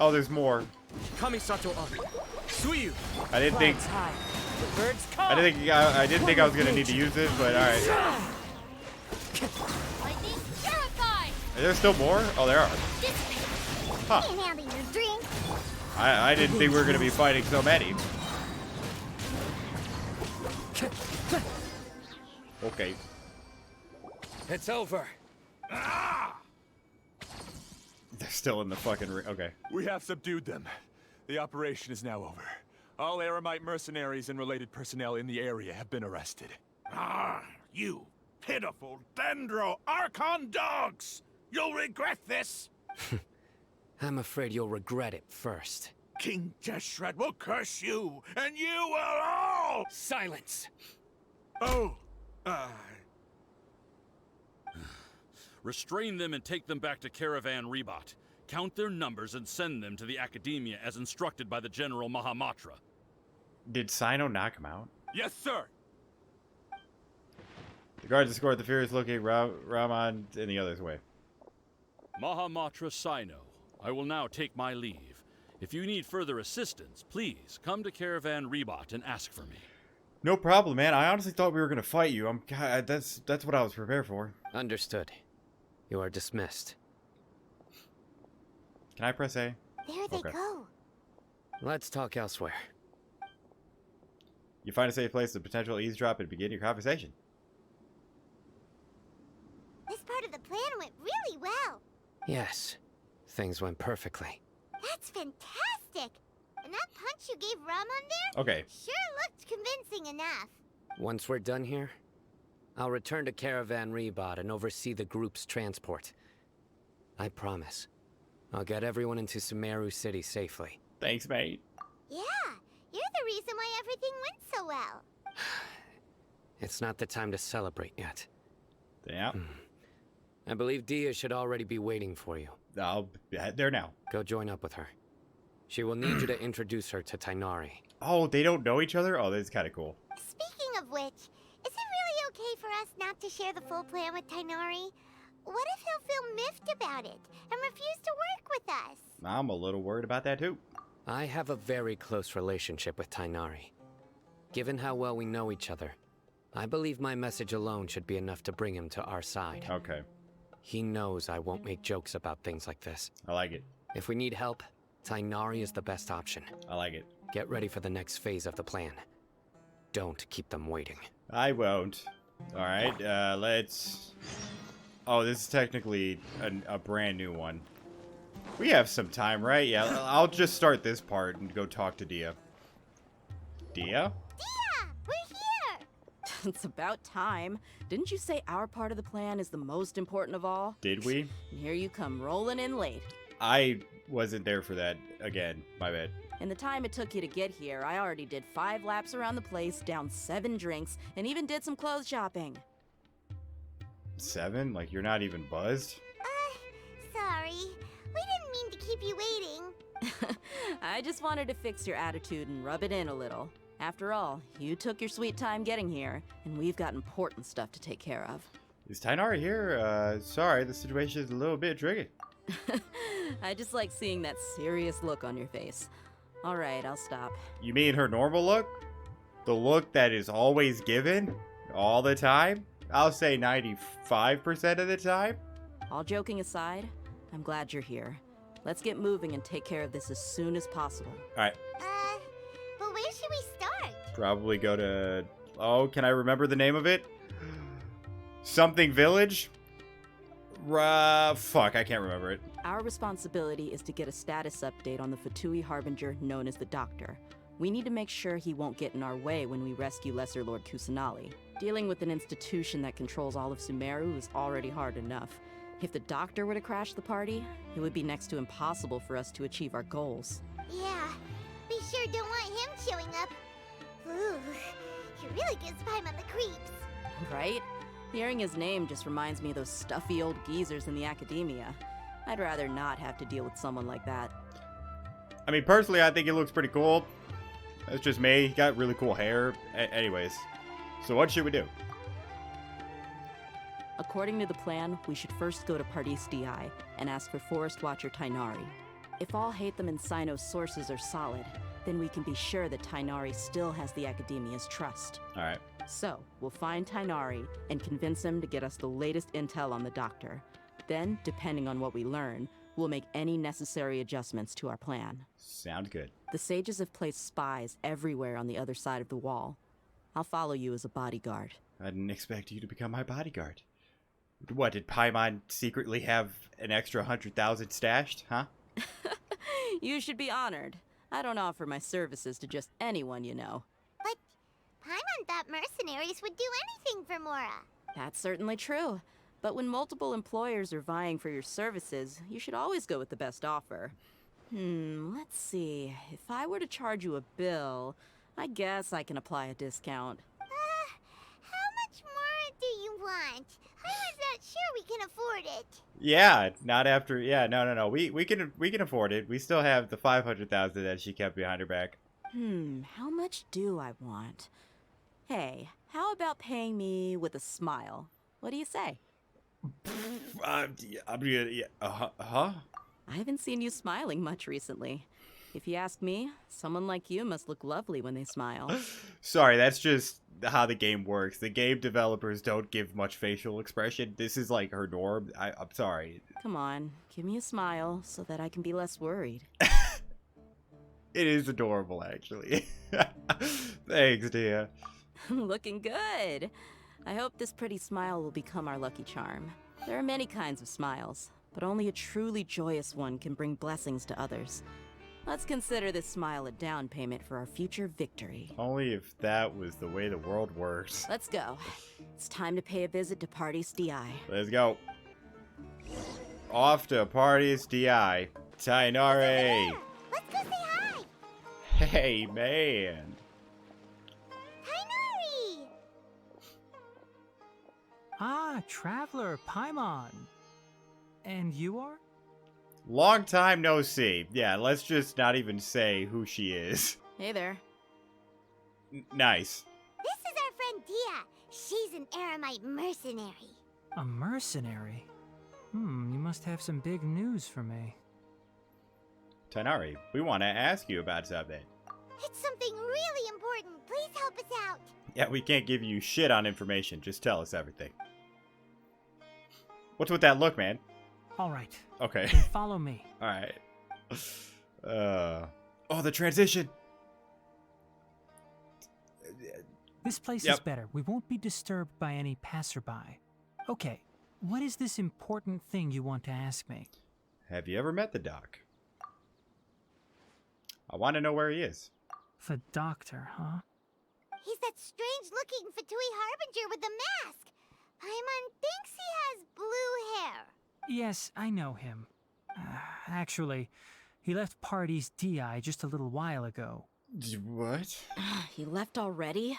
Oh, there's more. I didn't think. I didn't think I was gonna need to use this, but all right. Is there still more? Oh, there are. Huh. I didn't think we were gonna be fighting so many. Okay. It's over. They're still in the fucking ring. Okay. We have subdued them. The operation is now over. All Eremite mercenaries and related personnel in the area have been arrested. Ah, you pitiful Dendro Archon dogs! You'll regret this! I'm afraid you'll regret it first. King Jeshred will curse you, and you will all... Silence! Oh, Restrain them and take them back to Caravan Rebat. Count their numbers and send them to the Academia as instructed by the General Mahamatra. Did Sino knock him out? Yes, sir. The guards escort the furious looking Raman in the other's way. Mahamatra Sino, I will now take my leave. If you need further assistance, please come to Caravan Rebot and ask for me. No problem, man. I honestly thought we were gonna fight you. That's what I was prepared for. Understood. You are dismissed. Can I press A? There they Okay. go. Let's talk elsewhere. You find a safe place to potential eavesdrop and begin your conversation. This part of the plan went really well. Yes, things went perfectly. That's fantastic. And that punch you gave Ramon there Okay. sure looked convincing enough. Once we're done here, I'll return to Caravan Rebot and oversee the group's transport. I promise. I'll get everyone into Sumeru City safely. Thanks, mate. Yeah, you're the reason why everything went so well. It's not the time to celebrate yet. Yeah. I believe Dia should already be waiting for you. I'll head there now. Go join up with her. She will need you to introduce her to Tainari. Oh, they don't know each other? Oh, that's kind of cool. Speaking of which, is it really okay for us not to share the full plan with Tainari? What if he'll feel miffed about it and refuse to work with us? I'm a little worried about that, too. I have a very close relationship with Tainari. Given how well we know each other, I believe my message alone should be enough to bring him to our side. Okay. He knows I won't make jokes about things like this. I like it. If we need help, Tainari is the best option. I like it. Get ready for the next phase of the plan. Don't keep them waiting. I won't. Alright, let's... Oh, this is technically a brand new one. We have some time, right? Yeah, I'll just start this part and go talk to Dia. Dia? Dia, we're here! It's about time. Didn't you say our part of the plan is the most important of all? Did we? And here you come rolling in late. I wasn't there for that. Again, my bad. In the time it took you to get here, I already did 5 laps around the place, downed 7 drinks, and even did some clothes shopping. 7? Like, you're not even buzzed? Sorry. We didn't mean to keep you waiting. I just wanted to fix your attitude and rub it in a little. After all, you took your sweet time getting here, and we've got important stuff to take care of. Is Tainari here? Sorry, the situation is a little bit tricky. I just like seeing that serious look on your face. All right, I'll stop. You mean her normal look? The look that is always given? All the time? I'll say 95% of the time? All joking aside, I'm glad you're here. Let's get moving and take care of this as soon as possible. Alright, But where should we start? probably go to... Oh, can I remember the name of it? Something Village? Fuck, I can't remember it. Our responsibility is to get a status update on the Fatui Harbinger known as the Doctor. We need to make sure he won't get in our way when we rescue Lesser Lord Kusanali. Dealing with an institution that controls all of Sumeru is already hard enough. If the Doctor were to crash the party, it would be next to impossible for us to achieve our goals. Yeah, we sure don't want him showing up. Ooh, he really gives Paimon the creeps. Right? Hearing his name just reminds me of those stuffy old geezers in the Academia. I'd rather not have to deal with someone like that. I mean, personally, I think it looks pretty cool. That's just me. He got really cool hair. Anyways, so what should we do? According to the plan, we should first go to Pardis Di and ask for Forest Watcher Tainari. If all Hatham and Sino's sources are solid, then we can be sure that Tainari still has the Academia's trust. Alright. So, we'll find Tainari and convince him to get us the latest intel on the Doctor. Then, depending on what we learn, we'll make any necessary adjustments to our plan. Sounds good. The sages have placed spies everywhere on the other side of the wall. I'll follow you as a bodyguard. I didn't expect you to become my bodyguard. What, did Paimon secretly have an extra 100,000 stashed, huh? You should be honored. I don't offer my services to just anyone you know. But Paimon thought mercenaries would do anything for Mora. That's certainly true. But when multiple employers are vying for your services, you should always go with the best offer. Let's see. If I were to charge you a bill, I guess I can apply a discount. How much more do you want? I'm not sure we can afford it. Yeah, not after. Yeah, no. We can afford it. We still have the 500,000 that she kept behind her back. How much do I want? Hey, how about paying me with a smile? What do you say? Huh? I haven't seen you smiling much recently. If you ask me, someone like you must look lovely when they smile. Sorry, that's just how the game works. The game developers don't give much facial expression. This is like her norm. I'm sorry. Come on, give me a smile so that I can be less worried. It is adorable, actually. Thanks, dear. Looking good. I hope this pretty smile will become our lucky charm. There are many kinds of smiles, but only a truly joyous one can bring blessings to others. Let's consider this smile a down payment for our future victory. Only if that was the way the world works. Let's go. It's time to pay a visit to Party's DI. Let's go. Off to Party's DI. Tainare. Let's go say hi! Hey, man. Tainari! Ah, Traveler, Paimon. And you are? Long time no see. Yeah, let's just not even say who she is. Hey there. Nice. This is our friend Dia. She's an Aramite mercenary. A mercenary? You must have some big news for me. Tainari, we want to ask you about something. It's something really important. Please help us out. Yeah, we can't give you shit on information. Just tell us everything. What's with that look, man? All right. Okay. Then follow me. All right. Oh, the transition. This place is better. We won't be disturbed by any passerby. Okay, what is this important thing you want to ask me? Have you ever met the doc? I want to know where he is. The doctor, huh? He's that strange-looking Fatui Harbinger with the mask. Paimon thinks he has blue hair. Yes, I know him. Actually, he left Party's DI just a little while ago. What? He left already?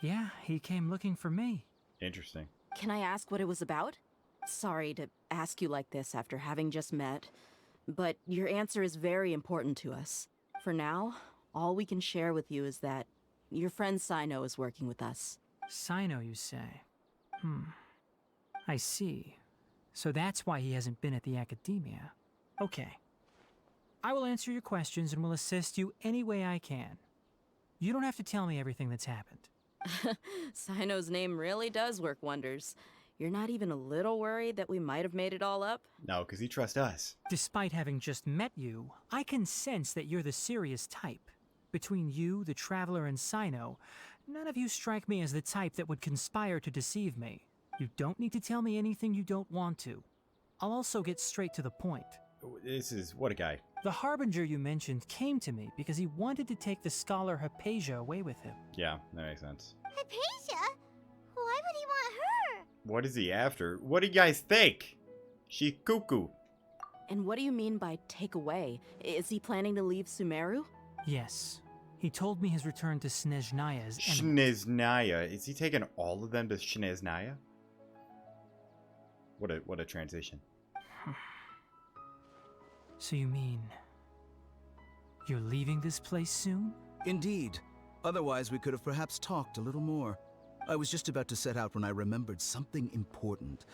Yeah, he came looking for me. Interesting. Can I ask what it was about? Sorry to ask you like this after having just met, but your answer is very important to us. For now, all we can share with you is that your friend Sino is working with us. Sino, you say? I see. So that's why he hasn't been at the academia. Okay. I will answer your questions and will assist you any way I can. You don't have to tell me everything that's happened. Sino's name really does work wonders. You're not even a little worried that we might have made it all up? No, because he trusts us. Despite having just met you, I can sense that you're the serious type. Between you, the Traveler, and Sino, none of you strike me as the type that would conspire to deceive me. You don't need to tell me anything you don't want to. I'll also get straight to the point. This is... what a guy. The Harbinger you mentioned came to me because he wanted to take the scholar Hypatia away with him. Yeah, that makes sense. Hypatia? Why would he want her? What is he after? What do you guys think? She's cuckoo. And what do you mean by take away? Is he planning to leave Sumeru? Yes. He told me his return to Snezhnaya is imminent. Snezhnaya. Is he taking all of them to Snezhnaya? What a transition. So you mean... you're leaving this place soon? Indeed. Otherwise, we could have perhaps talked a little more. I was just about to set out when I remembered something important.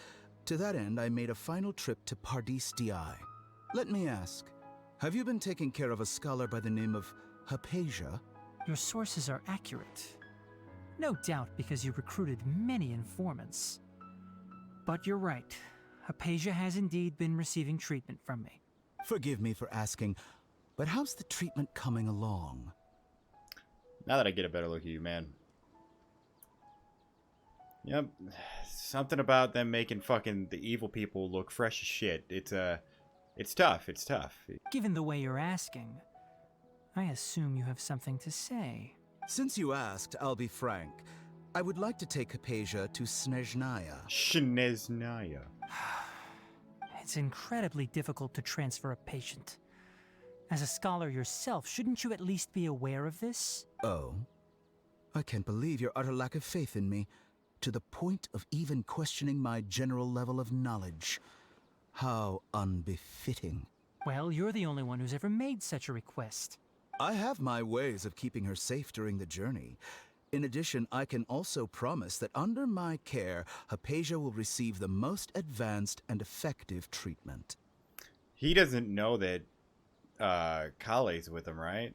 To that end, I made a final trip to Pardis DI. Let me ask, have you been taking care of a scholar by the name of Hypatia? Your sources are accurate. No doubt because you recruited many informants. But you're right. Hypatia has indeed been receiving treatment from me. Forgive me for asking, but how's the treatment coming along? Now that I get a better look at you, man. Yep. Something about them making fucking the evil people look fresh as shit. It's tough. It's tough. Given the way you're asking, I assume you have something to say. Since you asked, I'll be frank. I would like to take Hypatia to Snezhnaya. Snezhnaya. It's incredibly difficult to transfer a patient. As a scholar yourself, shouldn't you at least be aware of this? Oh? I can't believe your utter lack of faith in me, to the point of even questioning my general level of knowledge. How unbefitting. Well, you're the only one who's ever made such a request. I have my ways of keeping her safe during the journey. In addition, I can also promise that under my care, Hypatia will receive the most advanced and effective treatment. He doesn't know that Kale's with him, right?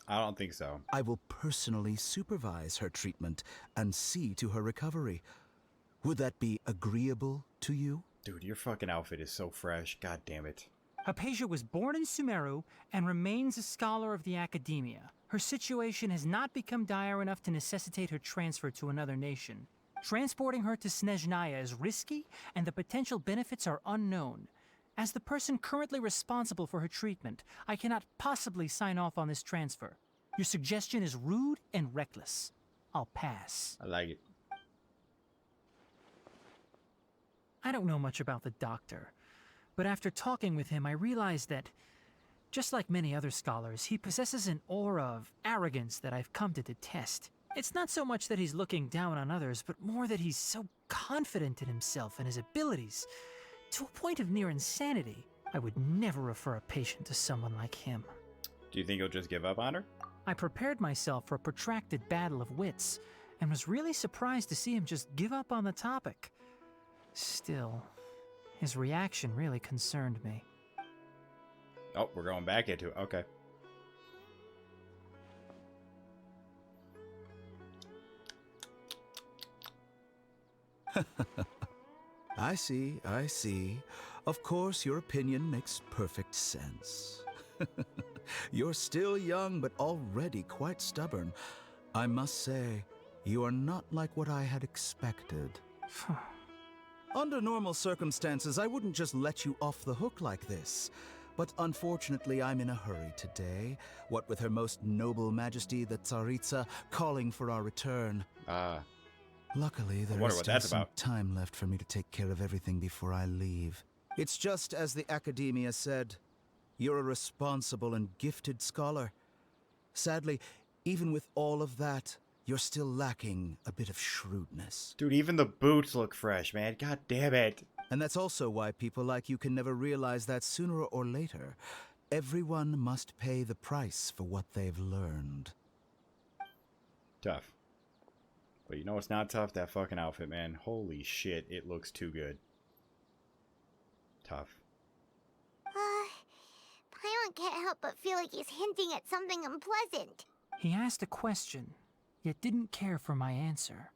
I don't think so. I will personally supervise her treatment and see to her recovery. Would that be agreeable to you? Dude, your fucking outfit is so fresh. God damn it. Hypatia was born in Sumeru and remains a scholar of the Academia. Her situation has not become dire enough to necessitate her transfer to another nation. Transporting her to Snezhnaya is risky, and the potential benefits are unknown. As the person currently responsible for her treatment, I cannot possibly sign off on this transfer. Your suggestion is rude and reckless. I'll pass. I like it. I don't know much about the doctor, but after talking with him, I realized that, just like many other scholars, he possesses an aura of arrogance that I've come to detest. It's not so much that he's looking down on others, but more that he's so confident in himself and his abilities, to a point of near insanity. I would never refer a patient to someone like him. Do you think he'll just give up on her? I prepared myself for a protracted battle of wits, and was really surprised to see him just give up on the topic. Still, his reaction really concerned me. Oh, we're going back into it. Okay. I see, I see. Of course, your opinion makes perfect sense. You're still young, but already quite stubborn. I must say, you are not like what I had expected. Under normal circumstances, I wouldn't just let you off the hook like this. But unfortunately, I'm in a hurry today, what with Her Most Noble Majesty the Tsaritsa calling for our return. Luckily, there is still some time left for me to take care of everything before I leave. It's just as the Academia said. You're a responsible and gifted scholar. Sadly, even with all of that, you're still lacking a bit of shrewdness. Dude, even the boots look fresh, man. God damn it. And that's also why people like you can never realize that sooner or later, everyone must pay the price for what they've learned. Tough. But you know what's not tough? That fucking outfit, man. Holy shit, it looks too good. Tough. Paimon can't help but feel like he's hinting at something unpleasant. He asked a question, yet didn't care for my answer.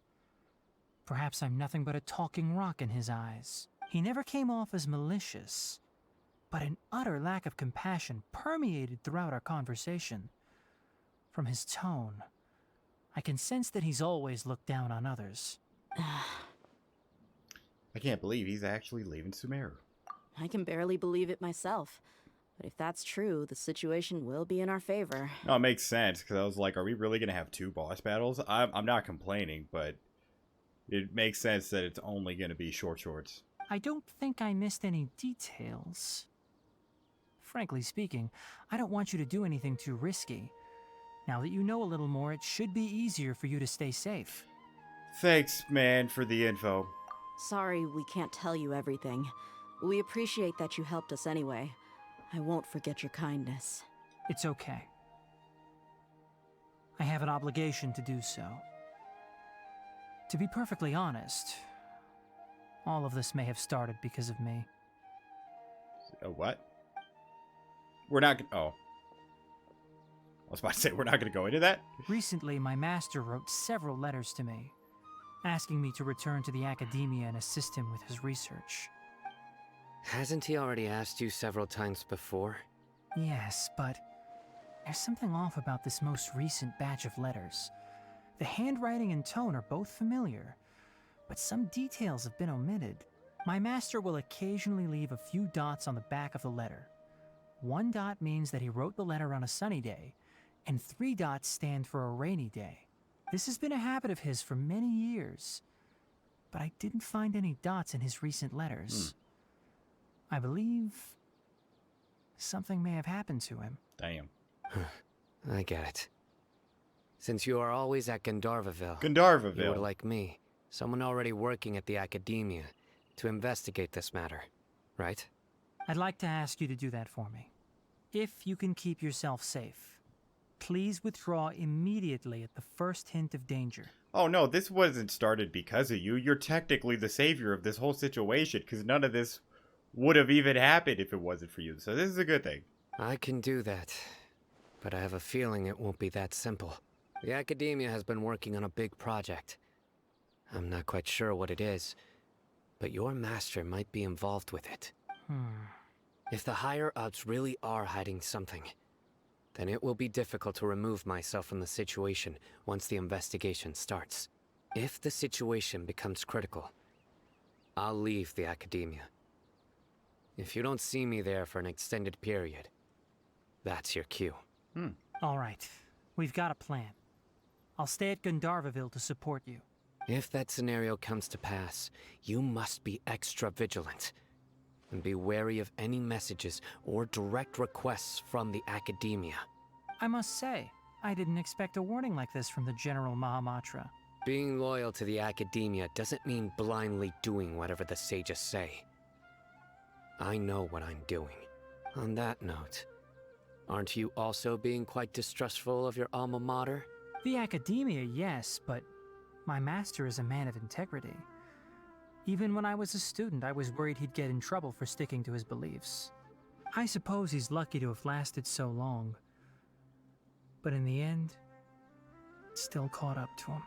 Perhaps I'm nothing but a talking rock in his eyes. He never came off as malicious, but an utter lack of compassion permeated throughout our conversation. From his tone, I can sense that he's always looked down on others. I can't believe he's actually leaving Sumeru. I can barely believe it myself. But if that's true, the situation will be in our favor. No, it makes sense, because I was like, are we really going to have 2 boss battles? I'm not complaining, but it makes sense that it's only going to be shorts. I don't think I missed any details. Frankly speaking, I don't want you to do anything too risky. Now that you know a little more, it should be easier for you to stay safe. Thanks, man, for the info. Sorry we can't tell you everything. We appreciate that you helped us anyway. I won't forget your kindness. It's okay. I have an obligation to do so. To be perfectly honest, all of this may have started because of me. What? We're not oh. I was about to say, we're not going to go into that? Recently, my master wrote several letters to me, asking me to return to the Academia and assist him with his research. Hasn't he already asked you several times before? Yes, but there's something off about this most recent batch of letters. The handwriting and tone are both familiar, but some details have been omitted. My master will occasionally leave a few dots on the back of the letter. 1 dot means that he wrote the letter on a sunny day, and 3 dots stand for a rainy day. This has been a habit of his for many years, but I didn't find any dots in his recent letters. I believe something may have happened to him. Damn. I get it. Since you are always at Gandharvaville, you would, like me, someone already working at the Academia, to investigate this matter. right? I'd like to ask you to do that for me. If you can keep yourself safe, please withdraw immediately at the first hint of danger. Oh no, this wasn't started because of you. You're technically the savior of this whole situation, because none of this would have even happened if it wasn't for you. So this is a good thing. I can do that, but I have a feeling it won't be that simple. The Academia has been working on a big project. I'm not quite sure what it is, but your master might be involved with it. If the higher-ups really are hiding something, then it will be difficult to remove myself from the situation once the investigation starts. If the situation becomes critical, I'll leave the Academia. If you don't see me there for an extended period, that's your cue. All right, we've got a plan. I'll stay at Gandharvaville to support you. If that scenario comes to pass, you must be extra vigilant. And be wary of any messages or direct requests from the Academia. I must say, I didn't expect a warning like this from the General Mahamatra. Being loyal to the Academia doesn't mean blindly doing whatever the sages say. I know what I'm doing. On that note, aren't you also being quite distrustful of your alma mater? The Academia, yes, but my master is a man of integrity. Even when I was a student, I was worried he'd get in trouble for sticking to his beliefs. I suppose he's lucky to have lasted so long. But in the end, it still caught up to him.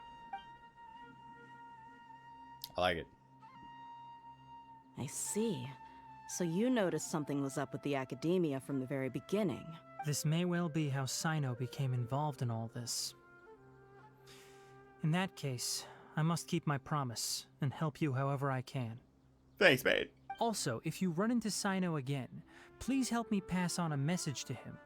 I like it. I see. So you noticed something was up with the Academia from the very beginning. This may well be how Sino became involved in all this. In that case, I must keep my promise and help you however I can. Thanks, mate. Also, if you run into Sino again, please help me pass on a message to him.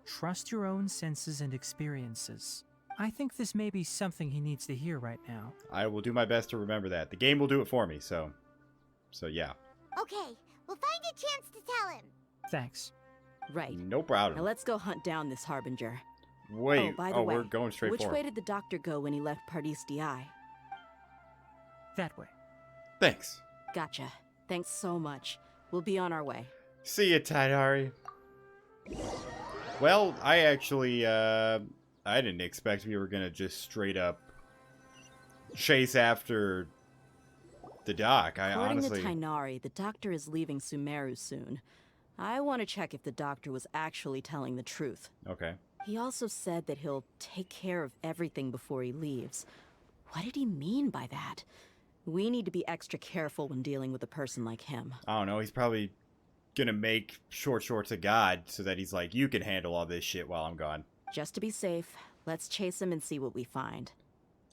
Trust your own senses and experiences. I think this may be something he needs to hear right now. I will do my best to remember that. The game will do it for me, so yeah. Okay, we'll find a chance to tell him. Thanks. Right. No problem. Now let's go hunt down this Harbinger. Wait, oh, by the way, we're going straight which forward. way did the doctor go when he left Paradis Di? That way. Thanks. Gotcha. Thanks so much. We'll be on our way. See ya, Tidari. Well, I actually, I didn't expect we were gonna just straight up chase after the doc. According to Tainari, the doctor is leaving Sumeru soon. I want to check if the doctor was actually telling the truth. Okay. He also said that he'll take care of everything before he leaves. What did he mean by that? We need to be extra careful when dealing with a person like him. I don't know, he's probably gonna make short shorts of God so that he's like, you can handle all this shit while I'm gone. Just to be safe, let's chase him and see what we find.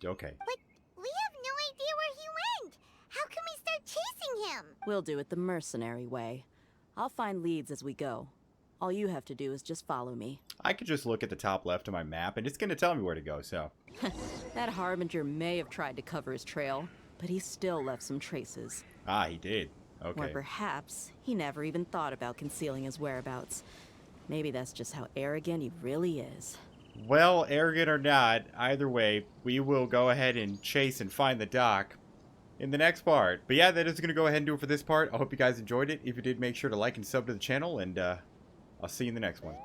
Okay. But we have no idea where he went. How can we start chasing him? We'll do it the mercenary way. I'll find leads as we go. All you have to do is just follow me. I could just look at the top left of my map and it's gonna tell me where to go, so. That Harbinger may have tried to cover his trail, but he still left some traces. Ah, he did. Okay. Or perhaps he never even thought about concealing his whereabouts. Maybe that's just how arrogant he really is. Well, arrogant or not, either way, we will go ahead and chase and find the doc in the next part. But yeah, that is going to go ahead and do it for this part. I hope you guys enjoyed it. If you did, make sure to like and sub to the channel, and I'll see you in the next one.